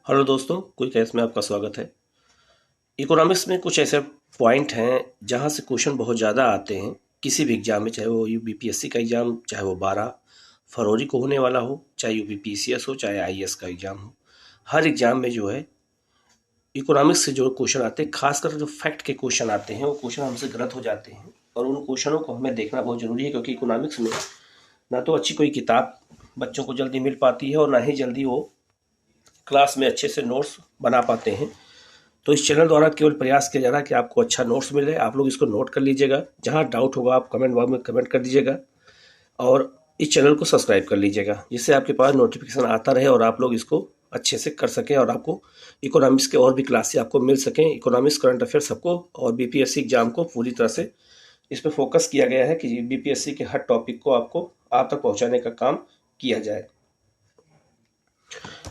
Hello दोस्तों, quick कैस में आपका स्वागत है। इकोनॉमिक्स में कुछ ऐसे पॉइंट हैं जहां से क्वेश्चन बहुत ज़्यादा आते हैं किसी भी एग्जाम में, चाहे वो यूपीपीएससी का एग्जाम, चाहे वो 12 फरवरी को होने वाला हो, चाहे यूपीपीसीएस हो, चाहे आईएएस का एग्जाम हो। हर एग्जाम में जो है इकोनॉमिक्स से जो क्वेश्चन आते हैं, खासकर जो फैक्ट के क्वेश्चन आते हैं, वो क्वेश्चन हमसे गलत हो जाते हैं और उन क्वेश्चनों को हमें देखना बहुत ज़रूरी है, क्योंकि इकोनॉमिक्स में ना तो अच्छी कोई किताब बच्चों को जल्दी मिल पाती है और ना ही जल्दी वो क्लास में अच्छे से नोट्स बना पाते हैं। तो इस चैनल द्वारा केवल प्रयास किया जा रहा है कि आपको अच्छा नोट्स मिले। आप लोग इसको नोट कर लीजिएगा, जहाँ डाउट होगा आप कमेंट बॉक्स में कमेंट कर दीजिएगा और इस चैनल को सब्सक्राइब कर लीजिएगा, जिससे आपके पास नोटिफिकेशन आता रहे और आप लोग इसको अच्छे से कर सकें और आपको इकोनॉमिक्स के और भी क्लासेस आपको मिल सकें। इकोनॉमिक्स, करंट अफेयर सबको और बीपीएससी एग्जाम को पूरी तरह से इस पर फोकस किया गया है कि बीपीएससी के हर टॉपिक को आपको आप तक पहुँचाने का काम किया जाए।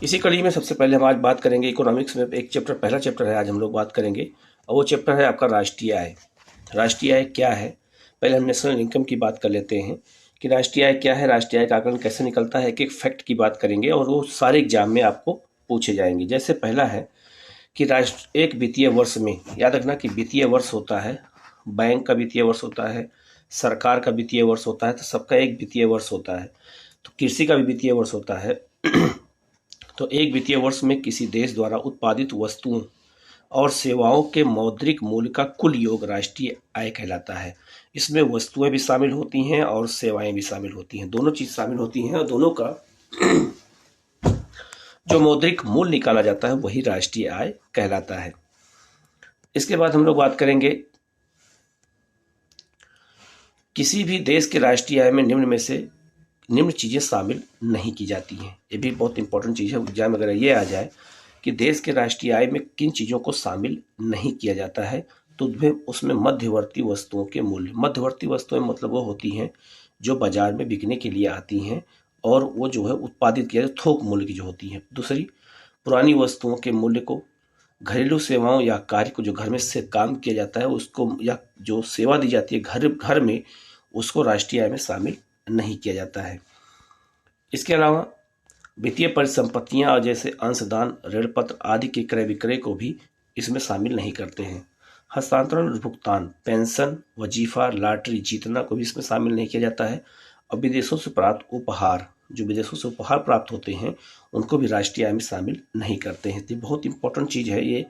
इसी कड़ी में सबसे पहले हम आज बात करेंगे इकोनॉमिक्स में एक चैप्टर, पहला चैप्टर है आज हम लोग बात करेंगे, और वो चैप्टर है आपका राष्ट्रीय आय। राष्ट्रीय आय क्या है? पहले हम नेशनल इनकम की बात कर लेते हैं कि राष्ट्रीय आय क्या है, राष्ट्रीय आय का आकलन कैसे निकलता है। एक एक फैक्ट की बात करेंगे और वो सारे एग्जाम में आपको पूछे जाएंगे। जैसे पहला है कि राष्ट्र एक वित्तीय वर्ष में, याद रखना कि वित्तीय वर्ष होता है, बैंक का वित्तीय वर्ष होता है, सरकार का वित्तीय वर्ष होता है, तो सबका एक वित्तीय वर्ष होता है। तो कृषि का भी वित्तीय वर्ष होता है। तो एक वित्तीय वर्ष में किसी देश द्वारा उत्पादित वस्तुओं और सेवाओं के मौद्रिक मूल्य का कुल योग राष्ट्रीय आय कहलाता है। इसमें वस्तुएं भी शामिल होती हैं और सेवाएं भी शामिल होती हैं, दोनों चीज शामिल होती हैं, और दोनों का जो मौद्रिक मूल्य निकाला जाता है वही राष्ट्रीय आय कहलाता है। इसके बाद हम लोग बात करेंगे किसी भी देश के राष्ट्रीय आय में निम्न चीजें शामिल नहीं की जाती हैं। ये भी बहुत इंपॉर्टेंट चीज है, एग्जाम अगर ये आ जाए कि देश के राष्ट्रीय आय में किन चीजों को शामिल नहीं किया जाता है, तो उसमें मध्यवर्ती वस्तुओं के मूल्य, मध्यवर्ती वस्तुएं मतलब वो होती हैं जो बाजार में बिकने के लिए आती हैं और वो जो है उत्पादित किया जाए, थोक मूल्य की जो होती हैं। दूसरी, पुरानी वस्तुओं के मूल्य को, घरेलू सेवाओं या कार्य को जो घर में से काम किया जाता है उसको, या जो सेवा दी जाती है घर में, उसको राष्ट्रीय आय में शामिल नहीं किया जाता है। इसके अलावा वित्तीय परिसंपत्तियां और जैसे अंशदान, ऋण पत्र आदि के क्रय विक्रय को भी इसमें शामिल नहीं करते हैं। हस्तांतरण और भुगतान, पेंशन, वजीफा, लॉटरी जीतना को भी इसमें शामिल नहीं किया जाता है। और विदेशों से प्राप्त उपहार, जो विदेशों से उपहार प्राप्त होते हैं, उनको भी राष्ट्रीय आय में शामिल नहीं करते हैं। तो बहुत इंपॉर्टेंट चीज़ है ये,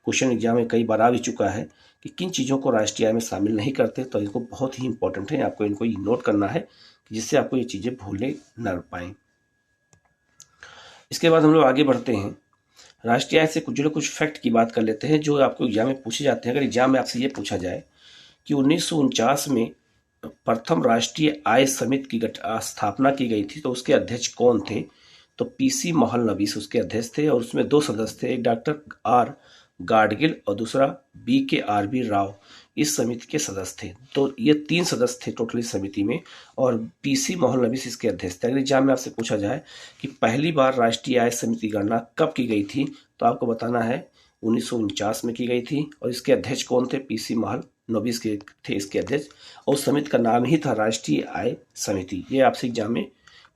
क्वेश्चन एग्जाम में कई बार आ भी चुका है कि किन चीज़ों को राष्ट्रीय आय में शामिल नहीं करते। तो इनको बहुत ही इंपॉर्टेंट है, आपको इनको नोट करना है जिससे आपको ये चीज़ें भूलने न पाएँ। इसके बाद हम लोग आगे बढ़ते हैं, राष्ट्रीय आय से जुड़े कुछ फैक्ट की बात कर लेते हैं जो आपको एग्जाम में पूछे जाते हैं। अगर एग्जाम में आपसे ये पूछा जाए कि 1949 में प्रथम राष्ट्रीय आय समिति की स्थापना की गई थी, तो उसके अध्यक्ष कौन थे? तो पीसी महलनबीस उसके अध्यक्ष थे और उसमें दो सदस्य थे, एक डॉक्टर आर गाडगिल और दूसरा BKRB राव इस समिति के सदस्य थे। तो ये 3 सदस्य थे टोटल इस समिति में और पीसी महलनबीस इसके अध्यक्ष थे। अगर एग्जाम में आपसे पूछा जाए कि पहली बार राष्ट्रीय आय समिति की गणना कब की गई थी, तो आपको बताना है 1949 में की गई थी और इसके अध्यक्ष कौन थे? पीसी महलनबीस के थे इसके अध्यक्ष, और उस समिति का नाम ही था राष्ट्रीय आय समिति। ये आपसे एग्जाम में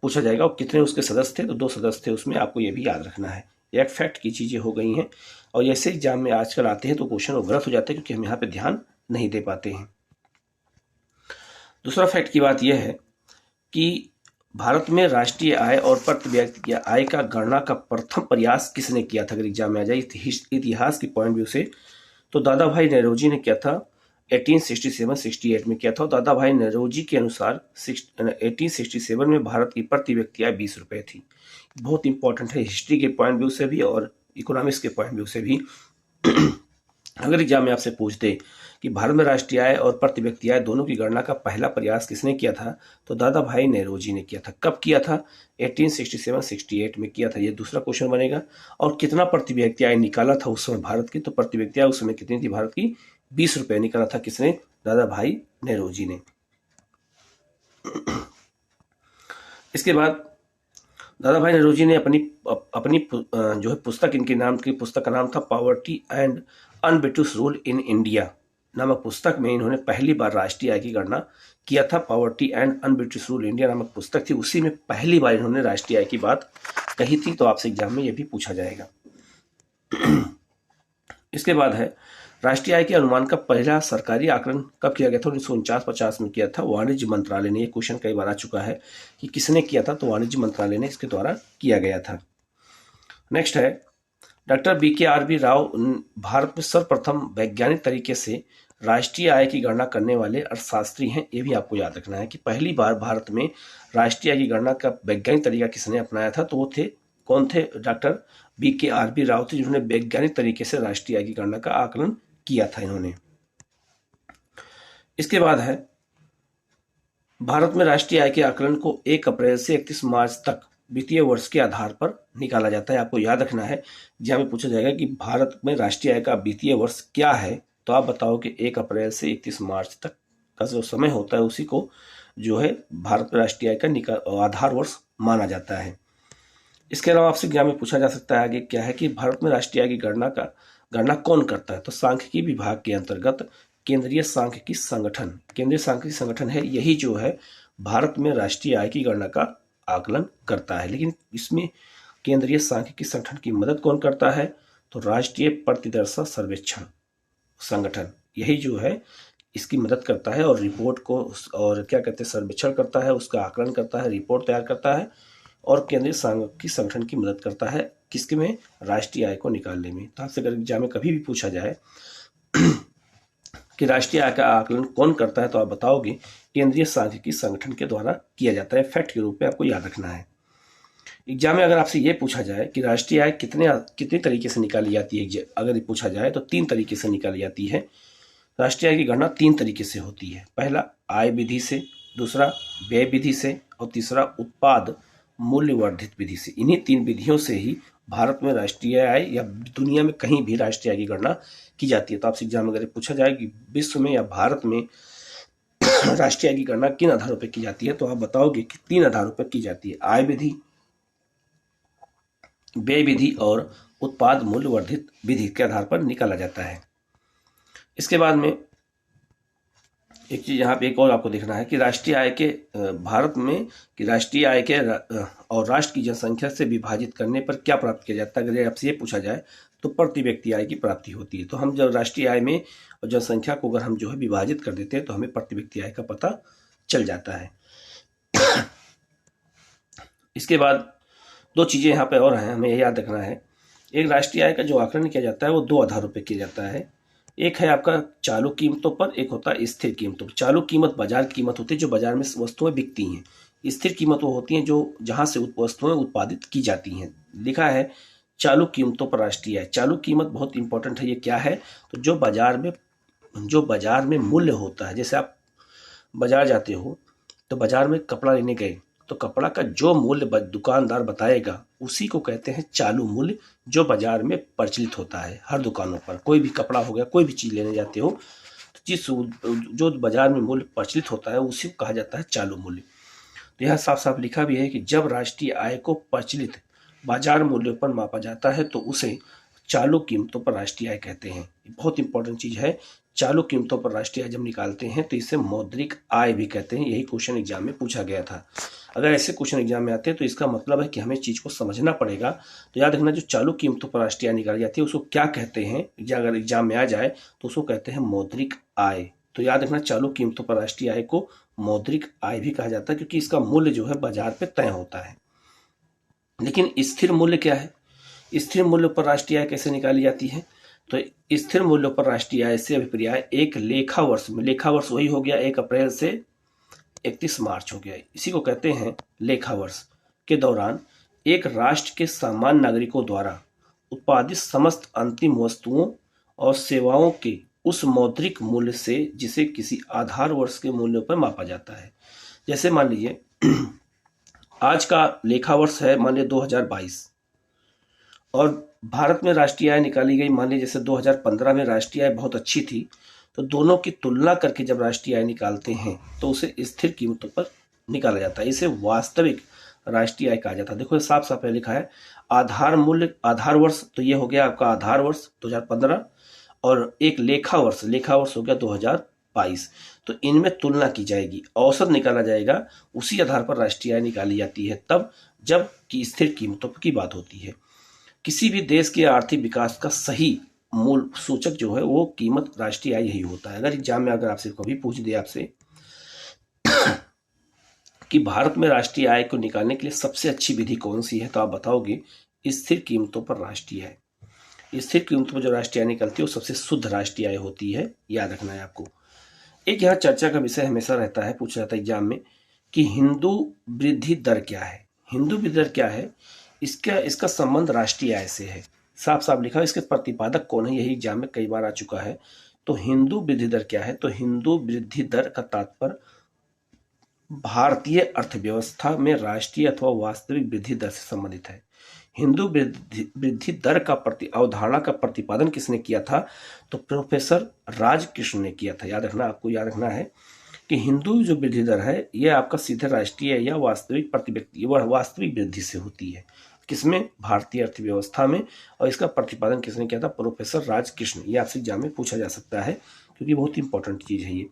पूछा जाएगा। और कितने उसके सदस्य थे? तो 2 सदस्य थे उसमें, आपको ये भी याद रखना है। एक फैक्ट की चीज़ें हो गई हैं और जैसे एग्जाम में आजकल आते हैं तो क्वेश्चन वो गलत हो जाते हैं क्योंकि हम यहाँ पे ध्यान नहीं दे पाते हैं। दूसरा फैक्ट की बात यह है कि भारत में राष्ट्रीय आय और प्रति व्यक्ति आय का गणना का प्रथम प्रयास किसने किया था? अगर एग्जाम में आ जाए इतिहास की पॉइंट व्यू से, तो दादा भाई नेहरूजी ने किया था 1867-68 में किया था। और दादा भाई नेहरूजी के अनुसार 1867 में भारत की प्रति व्यक्ति आय 20 रुपये थी। बहुत इंपॉर्टेंट है हिस्ट्री के पॉइंट व्यू से भी और इकोनॉमिक्स के पॉइंट व्यू से भी। अगर एग्जाम में आपसे पूछते कि भारत में राष्ट्रीय आय और प्रति व्यक्ति आय दोनों की गणना का पहला प्रयास किसने किया था, तो दादा भाई नेहरूजी ने किया था। कब किया था? 1867-68 में किया था। ये दूसरा क्वेश्चन बनेगा। और कितना प्रति व्यक्ति आय निकाला था उस समय भारत की? तो प्रति व्यक्ति आय उस समय कितनी थी भारत की? 20 रुपये निकाला था। किसने? दादा भाई नेहरूजी ने। इसके बाद दादा भाई नेहरूजी ने अपनी जो है पुस्तक, इनके नाम की पुस्तक का नाम था poverty and un-British rule in India नामक पुस्तक में इन्होंने पहली बार राष्ट्रीय आय की गणना किया था। Poverty and un-British rule India नामक पुस्तक थी, उसी में पहली बार इन्होंने राष्ट्रीय आय की बात कही थी। तो आपसे एग्जाम में ये भी पूछा जाएगा। इसके बाद है राष्ट्रीय आय के अनुमान का पहला सरकारी आकलन कब किया गया था? 1949-50 में किया था वाणिज्य मंत्रालय ने। ये क्वेश्चन कई बार आ चुका है कि किसने किया था, तो वाणिज्य मंत्रालय ने इसके द्वारा किया गया था। नेक्स्ट है डॉक्टर BKRB राव भारत में सर्वप्रथम वैज्ञानिक तरीके से राष्ट्रीय आय की गणना करने वाले अर्थशास्त्री हैं। ये भी आपको याद रखना है कि पहली बार भारत में राष्ट्रीय आय की गणना का वैज्ञानिक तरीका किसने अपनाया था, तो वो थे, कौन थे? डॉक्टर BKRB राव थे, जिन्होंने वैज्ञानिक तरीके से राष्ट्रीय आय की गणना का आकलन किया था इन्होंने। इसके बाद है भारत में राष्ट्रीय आय के आकलन को 1 अप्रैल से 31 मार्च तक वित्तीय वर्ष के आधार पर निकाला जाता है। आपको याद रखना है, जहां में पूछा जाएगा कि भारत में राष्ट्रीय आय का वित्तीय वर्ष क्या है, तो आप बताओ कि 1 अप्रैल से 31 मार्च तक का जो समय होता है उसी को जो है भारत में राष्ट्रीय आय का आधार वर्ष माना जाता है। इसके अलावा आपसे एग्जाम में पूछा जा सकता है आगे क्या है कि भारत में राष्ट्रीय आय की गणना कौन करता है, तो सांख्यिकी विभाग के अंतर्गत केंद्रीय सांख्यिकी संगठन है, यही जो है भारत में राष्ट्रीय आय की गणना का आकलन करता है। लेकिन इसमें केंद्रीय सांख्यिकी संगठन की मदद कौन करता है, तो राष्ट्रीय प्रतिदर्शन सर्वेक्षण संगठन, यही जो है इसकी मदद करता है और रिपोर्ट को और क्या कहते हैं सर्वेक्षण करता है, उसका आकलन करता है, रिपोर्ट तैयार करता है और केंद्रीय सांख्यिकी संगठन की मदद करता है किसके में, राष्ट्रीय आय को निकालने में। तो आपसे अगर एग्जाम में कभी भी पूछा जाए कि राष्ट्रीय आय का आकलन कौन करता है, तो आप बताओगे केंद्रीय सांख्यिकी संगठन के द्वारा किया जाता है। फैक्ट के रूप में आपको याद रखना है। एग्जाम में अगर आपसे ये पूछा जाए कि राष्ट्रीय आय कितने तरीके से निकाली जाती है, अगर ये पूछा जाए तो 3 तरीके से निकाली जाती है। राष्ट्रीय आय की गणना 3 तरीके से होती है। पहला आय विधि से, दूसरा व्यय विधि से और तीसरा उत्पाद मूल्यवर्धित विधि से। इन्हीं 3 विधियों से ही भारत में राष्ट्रीय आय या दुनिया में कहीं भी राष्ट्रीय आय की गणना की जाती है। तो आपसे एग्जाम में अगर पूछा जाए कि विश्व में या भारत में राष्ट्रीय आय की गणना किन आधारों पर की जाती है, तो आप बताओगे कि 3 आधारों पर की जाती है, आय विधि, व्यय विधि और उत्पाद मूल्यवर्धित विधि के आधार पर निकाला जाता है। इसके बाद में एक चीज यहाँ पे एक और आपको देखना है कि राष्ट्रीय आय के भारत में कि राष्ट्रीय आय के और राष्ट्र की जनसंख्या से विभाजित करने पर क्या प्राप्त किया जाता है। अगर आपसे ये पूछा जाए तो प्रति व्यक्ति आय की प्राप्ति होती है। तो हम जब राष्ट्रीय आय में और जनसंख्या को अगर हम जो है विभाजित कर देते हैं तो हमें प्रति व्यक्ति आय का पता चल जाता है। इसके बाद 2 चीजें यहाँ पे और हैं, हमें यह याद रखना है। एक, राष्ट्रीय आय का जो आकलन किया जाता है वो 2 आधारों पर किया जाता है। एक है आपका चालू कीमतों पर, एक होता है स्थिर कीमतों पर। चालू कीमत बाजार की कीमत होती है जो बाजार में वस्तुएं बिकती हैं। स्थिर कीमत वो होती हैं जो जहां से वस्तुएं उत्पादित की जाती हैं। लिखा है चालू कीमतों पर राष्ट्रीय आय। चालू कीमत बहुत इंपॉर्टेंट है। ये क्या है, तो जो बाजार में मूल्य होता है। जैसे आप बाजार जाते हो तो बाजार में कपड़ा लेने गए तो कपड़ा का जो मूल्य दुकानदार बताएगा उसी को कहते हैं चालू मूल्य, जो बाजार में प्रचलित होता है हर दुकानों पर। कोई भी कपड़ा हो गया, कोई भी चीज लेने जाते हो तो जिस जो बाजार में मूल्य प्रचलित होता है उसी को कहा जाता है चालू मूल्य। तो यह साफ साफ लिखा भी है कि जब राष्ट्रीय आय को प्रचलित बाजार मूल्यों पर मापा जाता है तो उसे चालू कीमतों पर राष्ट्रीय आय कहते हैं। बहुत इंपॉर्टेंट चीज है। चालू कीमतों पर राष्ट्रीय आय जब निकालते हैं तो इसे मौद्रिक आय भी कहते हैं। यही क्वेश्चन एग्जाम में पूछा गया था। अगर ऐसे क्वेश्चन एग्जाम में आते हैं तो इसका मतलब है कि हमें चीज को समझना पड़ेगा। तो याद रखना, जो चालू कीमतों पर राष्ट्रीय आय निकाली जाती है उसको क्या कहते हैं, अगर एग्जाम में आ जाए तो उसको कहते हैं मौद्रिक आय। तो याद रखना, चालू कीमतों पर राष्ट्रीय आय को मौद्रिक आय भी कहा जाता है क्योंकि इसका मूल्य जो है बाजार पे तय होता है। लेकिन स्थिर मूल्य क्या है, स्थिर मूल्य पर राष्ट्रीय आय कैसे निकाली जाती है, तो स्थिर मूल्यों पर राष्ट्रीय आय से अभिप्राय एक लेखा वर्ष में, लेखा वर्ष वही हो गया 1 अप्रैल से 31 मार्च हो गया, इसी को कहते हैं लेखा वर्ष के दौरान एक राष्ट्र के सामान्य नागरिकों द्वारा उत्पादित समस्त अंतिम वस्तुओं और सेवाओं के उस मौद्रिक मूल्य से जिसे किसी आधार वर्ष के मूल्यों पर मापा जाता है। जैसे मान लीजिए आज का लेखा वर्ष है मान लीजिए 2022 और भारत में राष्ट्रीय आय निकाली गई मान लीजिए जैसे 2015 में राष्ट्रीय आय बहुत अच्छी थी, तो दोनों की तुलना करके जब राष्ट्रीय आय निकालते हैं तो उसे स्थिर कीमतों पर निकाला जाता है। इसे वास्तविक राष्ट्रीय आय कहा जाता है। देखो साफ साफ लिखा है आधार मूल्य, आधार वर्ष तो ये हो गया आपका आधार वर्ष 2015 और एक लेखा वर्ष हो गया 2022। तो इनमें तुलना की जाएगी, औसत निकाला जाएगा, उसी आधार पर राष्ट्रीय आय निकाली जाती है तब जब कि स्थिर कीमतों की बात होती है। किसी भी देश के आर्थिक विकास का सही मूल सूचक जो है वो कीमत राष्ट्रीय आय यही होता है। अगर एग्जाम में अगर आपसे कभी पूछ दिया आपसे कि भारत में राष्ट्रीय आय को निकालने के लिए सबसे अच्छी विधि कौन सी है, तो आप बताओगे स्थिर कीमतों पर राष्ट्रीय आय। स्थिर कीमतों पर जो राष्ट्रीय आय निकलती है वो सबसे शुद्ध राष्ट्रीय आय होती है, याद रखना है आपको। एक यहाँ चर्चा का विषय हमेशा रहता है, पूछा जाता है एग्जाम में कि हिंदू वृद्धि दर क्या है। हिंदू वृद्धि दर क्या है, इसका संबंध राष्ट्रीय आय से है, साफ साफ लिखा है। इसके प्रतिपादक कौन है, यही एग्जाम में कई बार आ चुका है। तो हिंदू वृद्धि दर क्या है, तो हिंदू वृद्धि दर का तात्पर्य भारतीय अर्थव्यवस्था में राष्ट्रीय अथवा वास्तविक वृद्धि दर से संबंधित है। हिंदू वृद्धि दर का अवधारणा का प्रतिपादन किसने किया था, तो प्रोफेसर राजकृष्ण ने किया था। याद रखना, आपको याद रखना है कि हिंदू जो वृद्धि दर है यह आपका सीधे राष्ट्रीय या वास्तविक प्रति व्यक्ति वास्तविक वृद्धि से होती है, किसमें, भारतीय अर्थव्यवस्था में। और इसका प्रतिपादन किसने किया था, प्रोफेसर राजकृष्ण। ये आपसे एग्जाम में पूछा जा सकता है क्योंकि बहुत इंपॉर्टेंट चीज है ये।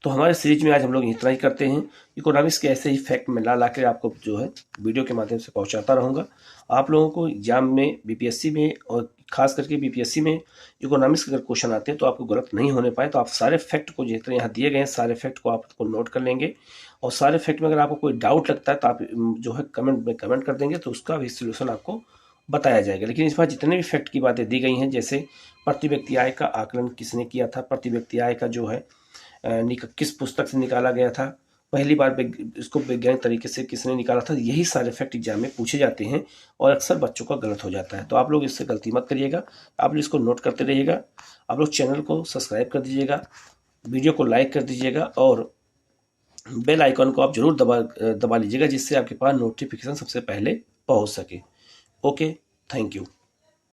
तो हमारे सीरीज में आज हम लोग इतना ही करते हैं। इकोनॉमिक्स के ऐसे ही फैक्ट में ला के आपको जो है वीडियो के माध्यम से पहुंचाता रहूँगा। आप लोगों को एग्जाम में बीपीएससी में और खास करके बीपीएससी में इकोनॉमिक्स के अगर क्वेश्चन आते हैं तो आपको गलत नहीं होने पाए, तो आप सारे फैक्ट को जितने यहाँ दिए गए हैं सारे फैक्ट को आपको नोट कर लेंगे। और सारे फैक्ट में अगर आपको कोई डाउट लगता है तो आप जो है कमेंट में कमेंट कर देंगे, तो उसका भी सोल्यूशन आपको बताया जाएगा। लेकिन इस बार जितने भी फैक्ट की बातें दी गई हैं, जैसे प्रति व्यक्ति आय का आकलन किसने किया था, प्रति व्यक्ति आय का जो है किस पुस्तक से निकाला गया था, पहली बार इसको वैज्ञानिक तरीके से किसने निकाला था, यही सारे फैक्ट एग्जाम में पूछे जाते हैं और अक्सर बच्चों का गलत हो जाता है। तो आप लोग इससे गलती मत करिएगा, आप लोग इसको नोट करते रहिएगा। आप लोग चैनल को सब्सक्राइब कर दीजिएगा, वीडियो को लाइक कर दीजिएगा और बेल आइकन को आप जरूर दबा लीजिएगा, जिससे आपके पास नोटिफिकेशन सबसे पहले पहुंच सके। Okay, thank you.